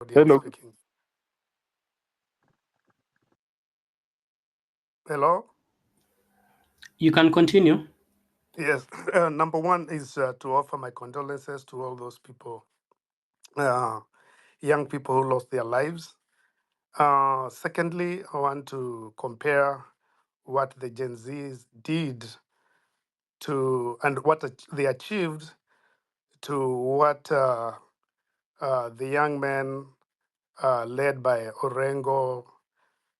somebody else Hello. speaking. Hello? You can continue. Yes. Number one is to offer my condolences to all those people, uh, young people who lost their lives. Secondly, I want to compare what the Gen Zs did to and what they achieved to what the young men led by Orengo,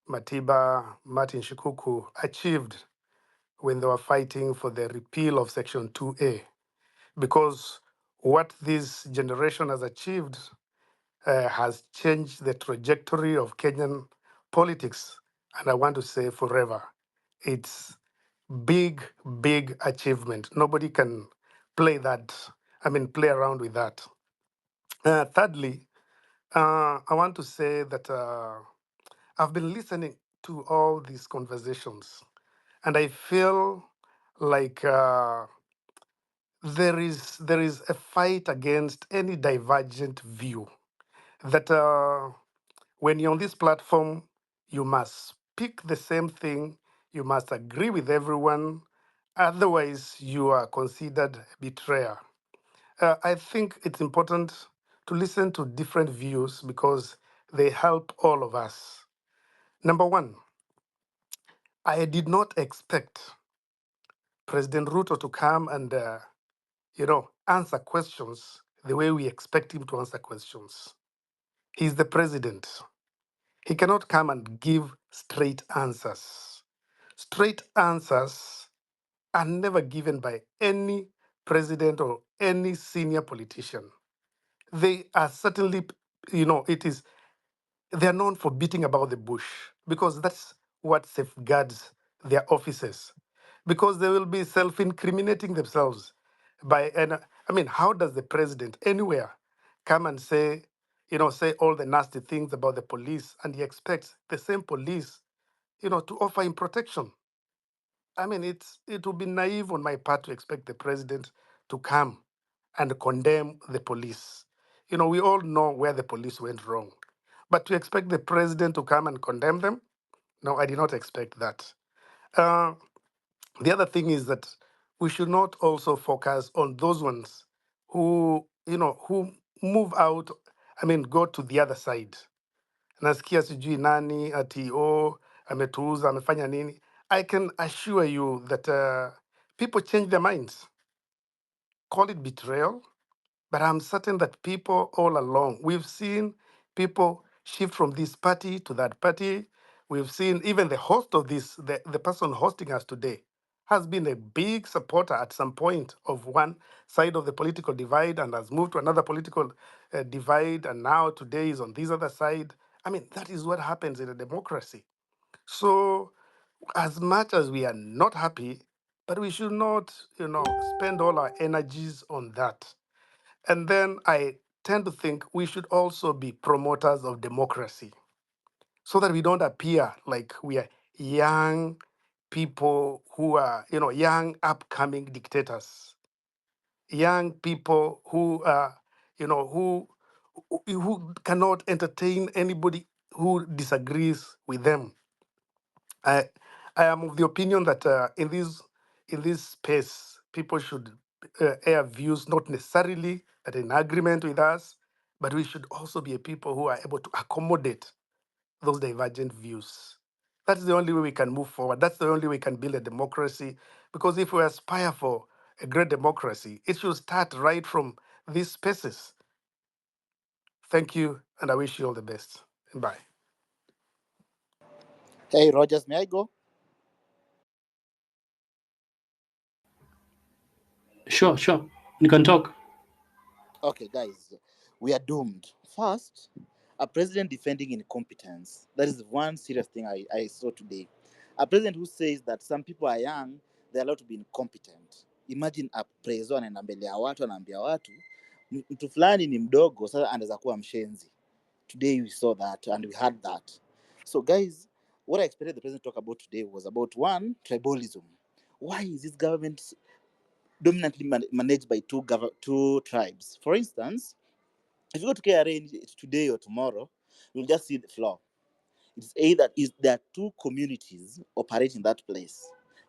Matiba, Martin Shikuku achieved when they were fighting for the repeal of Section 2A. Because what this generation has achieved has changed the trajectory of Kenyan politics, and I want to say forever. It's big, big achievement. Nobody can play that. Play around with that. Thirdly, I want to say that I've been listening to all these conversations, and I feel like there is a fight against any divergent view. That when you're on this platform, you must speak the same thing. You must agree with everyone. Otherwise, you are considered a betrayer. I think it's important to listen to different views because they help all of us. Number one, I did not expect President Ruto to come and, answer questions the way we expect him to answer questions. He's the president. He cannot come and give straight answers. Straight answers are never given by any president or any senior politician. They are certainly, it is they are known for beating about the bush because that's what safeguards their offices. Because they will be self-incriminating themselves by, and how does the president anywhere come and say all the nasty things about the police, and he expects the same police, to offer him protection? It would be naive on my part to expect the president to come and condemn the police. We all know where the police went wrong. But to expect the president to come and condemn them, no, I did not expect that. Uh, the other thing is that we should not also focus on those ones who move out, go to the other side. Nasikia sijui nani ati ametuuza amefanya nini. I can assure you that people change their minds. Call it betrayal, but I'm certain that people all along, we've seen people shift from this party to that party. We've seen even the host of this, the person hosting us today, has been a big supporter at some point of one side of the political divide and has moved to another political divide, and now today is on this other side. That is what happens in a democracy. So, as much as we are not happy, but we should not, spend all our energies on that. And then I tend to think we should also be promoters of democracy so that we don't appear like we are young people who are, young upcoming dictators, young people who are, who cannot entertain anybody who disagrees with them. I I am of the opinion that in this space, people should air views not necessarily that are in agreement with us, but we should also be a people who are able to accommodate those divergent views. That's the only way we can move forward. That's the only way we can build a democracy. Because if we aspire for a great democracy, it should start right from these spaces. Thank you, and I wish you all the best. Bye. Hey, Rogers, may I go? Sure, sure. You can talk. Okay, guys, we are doomed. First, a president defending incompetence. That is one serious thing I saw today. A president who says that some people are young, they're allowed to be incompetent. Imagine a preso anaenda mbele ya watu anaambia watu mtu fulani ni mdogo sasa anaweza kuwa mshenzi. Today we saw that and we heard that. So guys, what I expected the president to talk about today was about one, tribalism. Why is this government dominantly managed by two tribes? For instance, If you go to KRA today or tomorrow, you'll just see the flaw. It's either is there are two communities operating that place.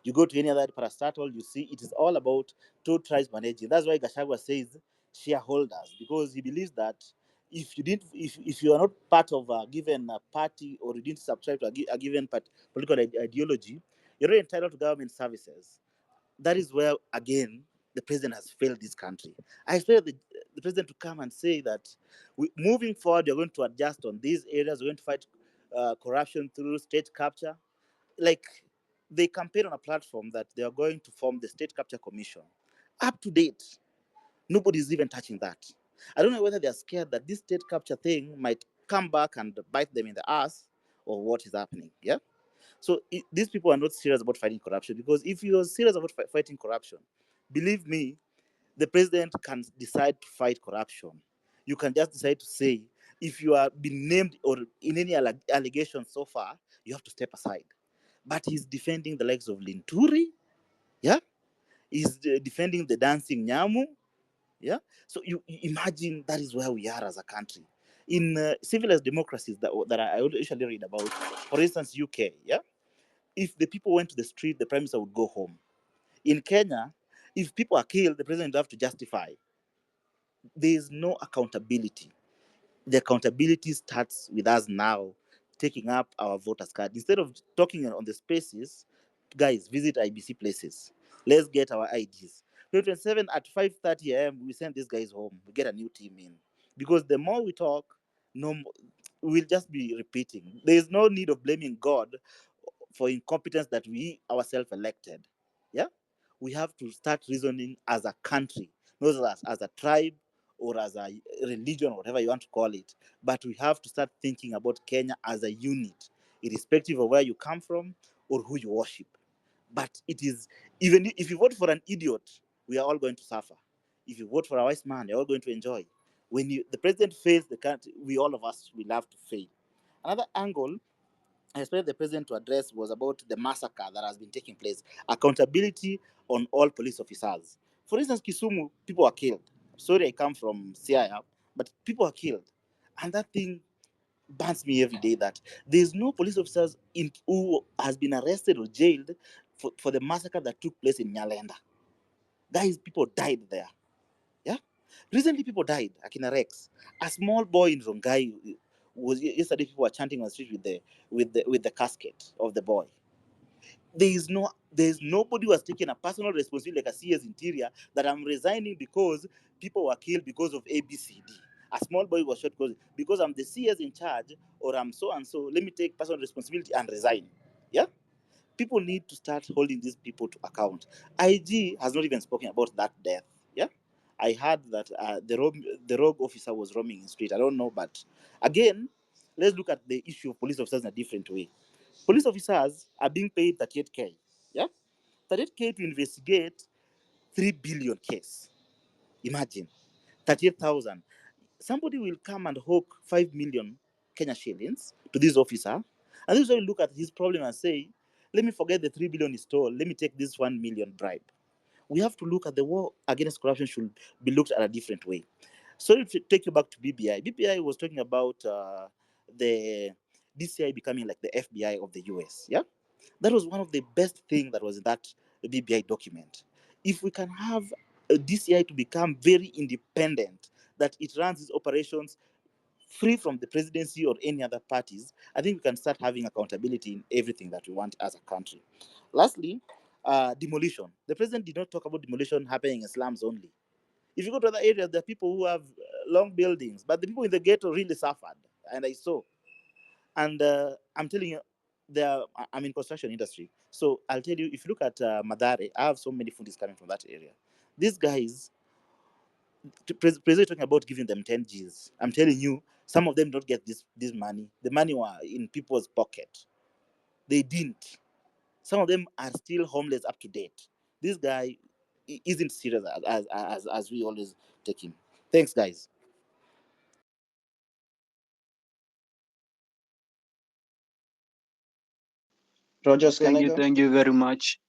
You go to any other parastatal, you see it is all about two tribes managing. That's why Gashagwa says shareholders, because he believes that if you are not part of a given party, or you didn't subscribe to a given political ideology, you're not entitled to government services. That is where again the president has failed this country. I expect the president to come and say that moving forward, you're going to adjust on these areas, we're going to fight corruption through state capture. Like, they campaign on a platform that they are going to form the state capture commission. Up to date, nobody's even touching that. I don't know whether they're scared that this state capture thing might come back and bite them in the ass, or what is happening. Yeah. So these people are not serious about fighting corruption, because if you're serious about fighting corruption, believe me, the president can decide to fight corruption. You can just decide to say, if you are being named or in any allegation so far, you have to step aside. But he's defending the likes of Linturi, yeah. He's defending the dancing Nyamu, yeah. So you imagine that is where we are as a country. In civilized democracies that I usually read about, for instance, UK, yeah. If the people went to the street, the prime minister would go home. In Kenya, if people are killed, the president would have to justify. There is no accountability. The accountability starts with us now taking up our voters card. Instead of talking on the spaces, guys, visit IBC places. Let's get our IDs. 2027 at 5:30 a.m., we send these guys home. We get a new team in. Because the more we talk, no, we'll just be repeating. There is no need of blaming God for incompetence that we ourselves elected. Yeah, we have to start reasoning as a country, not as a tribe or as a religion, whatever you want to call it. But we have to start thinking about Kenya as a unit, irrespective of where you come from or who you worship. But it is, even if you vote for an idiot, we are all going to suffer. If you vote for a wise man, you're all going to enjoy. When the president fails the country, we all of us will have to fail. Another angle I expect the president to address was about the massacre that has been taking place, accountability on all police officers. For instance, Kisumu, people are killed. Sorry, I come from Siaya, but people are killed. And that thing burns me every day that there's no police officers who has been arrested or jailed for the massacre that took place in Nyalenda. Guys, people died there. Yeah. Recently, people died. Akina Rex, a small boy in Rongai, was yesterday. People were chanting on the street with the casket of the boy. There's nobody who has taken a personal responsibility like a CS Interior that I'm resigning because people were killed because of ABCD. A small boy was shot because I'm the CS in charge, or I'm so and so. Let me take personal responsibility and resign. Yeah, people need to start holding these people to account. IG has not even spoken about that death. Yeah, I heard that the rogue officer was roaming in the street. I don't know, but again, let's look at the issue of police officers in a different way. Police officers are being paid 38K. Yeah, 38K to investigate 3 billion case. Imagine 38,000. Somebody will come and hook 5 million Kenya shillings to this officer, and this will look at his problem and say, "Let me forget the 3 billion he stole. Let me take this 1 million bribe." We have to look at the war against corruption should be looked at a different way. So if you take you back to BBI, BBI was talking about the DCI becoming like the FBI of the US. Yeah, that was one of the best things that was in that BBI document. If we can have a DCI to become very independent, that it runs its operations free from the presidency or any other parties, I think we can start having accountability in everything that we want as a country. Lastly, demolition. The president did not talk about demolition happening in slums only. If you go to other areas, there are people who have long buildings, but the people in the ghetto really suffered, and I saw. And I'm telling you, I'm in construction industry, so I'll tell you. If you look at Madare, I have so many foodies coming from that area. These guys, president talking about giving them 10 Gs. I'm telling you, some of them don't get this money. The money were in people's pocket. They didn't. Some of them are still homeless up to date. This guy isn't serious as we always take him. Thanks, guys. Rogers, can I go? Thank you very much.